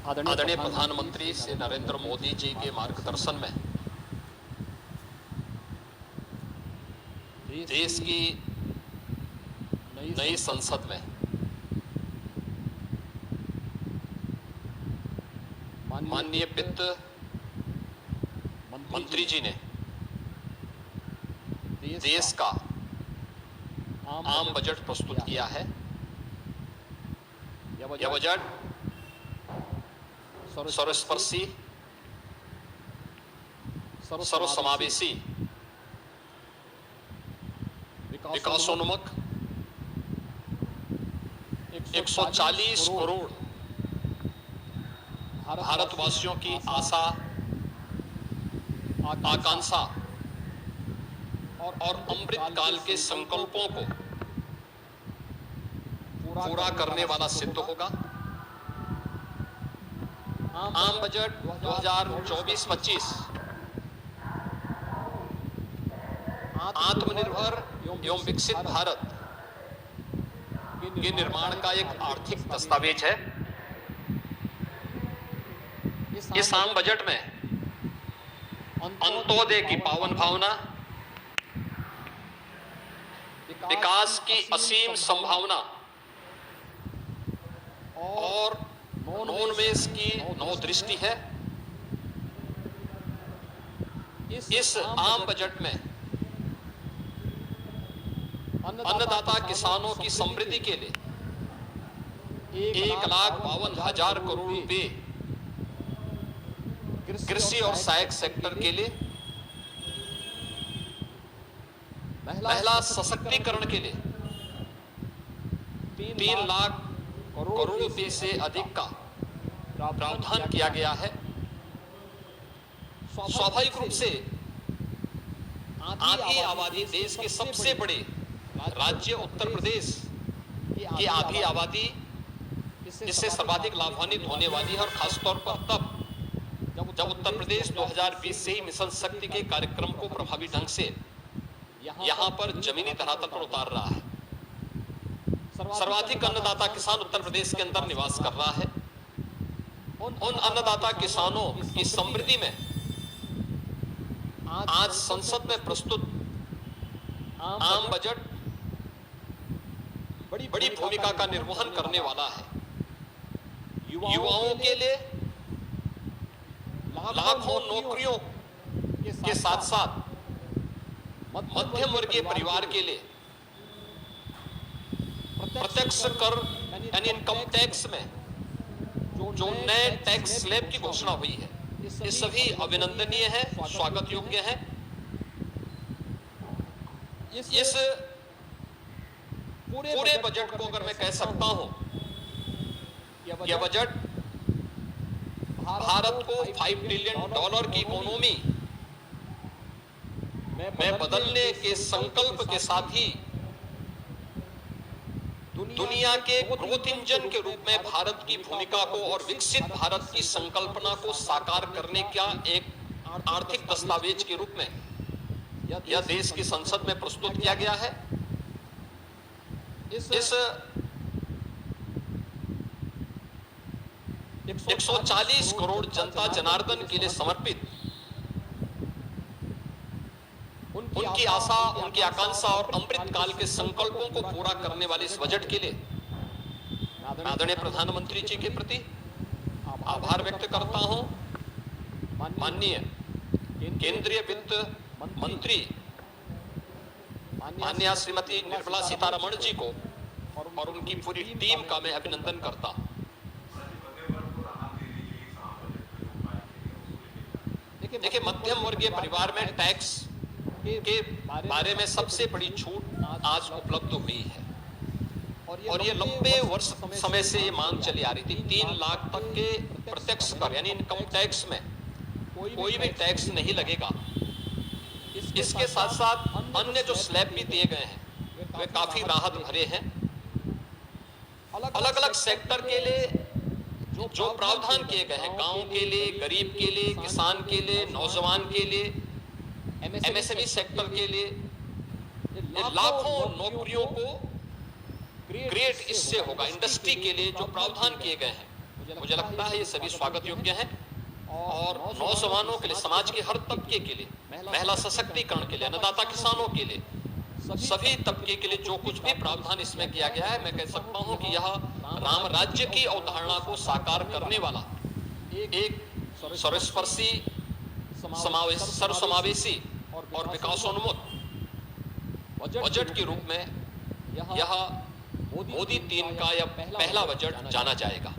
आदरणीय प्रधानमंत्री श्री नरेंद्र मोदी जी के मार्गदर्शन में देश की नई संसद में माननीय वित्त मंत्री जी ने देश का आम बजट प्रस्तुत किया है। यह बजट सर्वस्पर्शी, सर्वसमावेशी, विकासोन्मुख 140 करोड़ भारतवासियों की आशा, आकांक्षा और अमृत काल के संकल्पों को पूरा करने वाला सिद्ध होगा। आम बजट 2024-25 आत्मनिर्भर एवं विकसित भारत के निर्माण का एक आर्थिक दस्तावेज है। इस आम बजट में अंत्योदय की पावन भावना, विकास की असीम संभावना और नवोन्मेष की नवदृष्टि है। इस आम बजट में अन्नदाता किसानों की समृद्धि के लिए 1,52,000 करोड़ रुपए, कृषि और सहायक सेक्टर के लिए, महिला सशक्तिकरण के लिए 3 लाख करोड़ रुपए से अधिक का प्रावधान किया गया है। स्वाभाविक रूप से आधी आबादी देश के सबसे बड़े राज्य उत्तर प्रदेश की आधी आबादी इससे सर्वाधिक लाभान्वित होने वाली है, और खासतौर पर तब जब उत्तर प्रदेश 2020 से ही मिशन शक्ति के कार्यक्रम को प्रभावी ढंग से यहाँ पर जमीनी धरातल पर उतार रहा है। सर्वाधिक अन्नदाता किसान उत्तर प्रदेश के अंदर निवास कर रहा है। उन अन्नदाता किसानों की समृद्धि में आज संसद में प्रस्तुत आम बजट बड़ी भूमिका का निर्वहन करने वाला है। युवाओं के लिए लाखों नौकरियों के साथ साथ मध्यम वर्गीय परिवार के लिए प्रत्यक्ष कर यानी इनकम टैक्स में जो नए टैक्स स्लैब की घोषणा हुई है, ये सभी अभिनंदनीय है, स्वागत योग्य है। इस पूरे बजट को अगर मैं कह सकता हूं, यह बजट भारत को $5 ट्रिलियन की इकोनॉमी में बदलने के संकल्प के साथ ही दुनिया के ग्रोथ इंजन के रूप में भारत की भूमिका को और विकसित भारत की संकल्पना को साकार करने का एक आर्थिक दस्तावेज के रूप में यह देश की संसद में प्रस्तुत किया गया है। इस 140 करोड़ जनता जनार्दन के लिए समर्पित, उनकी आशा, उनकी आकांक्षा और अमृत काल के संकल्पों को पूरा करने वाले इस बजट के लिए आदरणीय प्रधानमंत्री जी के प्रति आभार व्यक्त करता हूं। माननीय केंद्रीय वित्त मंत्री माननीय श्रीमती निर्मला सीतारमण जी को और उनकी पूरी टीम का मैं अभिनंदन करता हूं। देखिए, मध्यम वर्गीय परिवार में टैक्स के बारे में सबसे बड़ी छूट आज उपलब्ध हुई है, और ये लंबे वर्ष समय से ये मांग चली आ रही थी। 3 लाख तक के प्रत्यक्ष कर यानी इनकम टैक्स में कोई भी टैक्स नहीं लगेगा। इसके साथ साथ अन्य जो स्लैब भी दिए गए हैं वे काफी राहत भरे हैं। अलग अलग सेक्टर के लिए जो प्रावधान किए गए हैं, गांव के लिए, गरीब के लिए, किसान के लिए, नौजवान के लिए, एमएसएमई सेक्टर के लिए, लाखों नौकरियों को क्रिएट इससे होगा। इंडस्ट्री के लिए जो प्रावधान किए गए हैं मुझे लगता है ये सभी स्वागत योग्य हैं और नौजवानों के लिए, समाज के हर तबके के लिए, महिला सशक्तिकरण के लिए, अन्नदाता किसानों के लिए, सभी तबके के लिए जो कुछ भी प्रावधान इसमें किया गया है, मैं कह सकता हूं कि यह राम राज्य की अवधारणा को साकार करने वाला एक सर्वस्पर्शी, सर्वसमावेशी और विकासोन्मुख बजट के रूप में यह मोदी 3 का यह पहला बजट जाना जाएगा।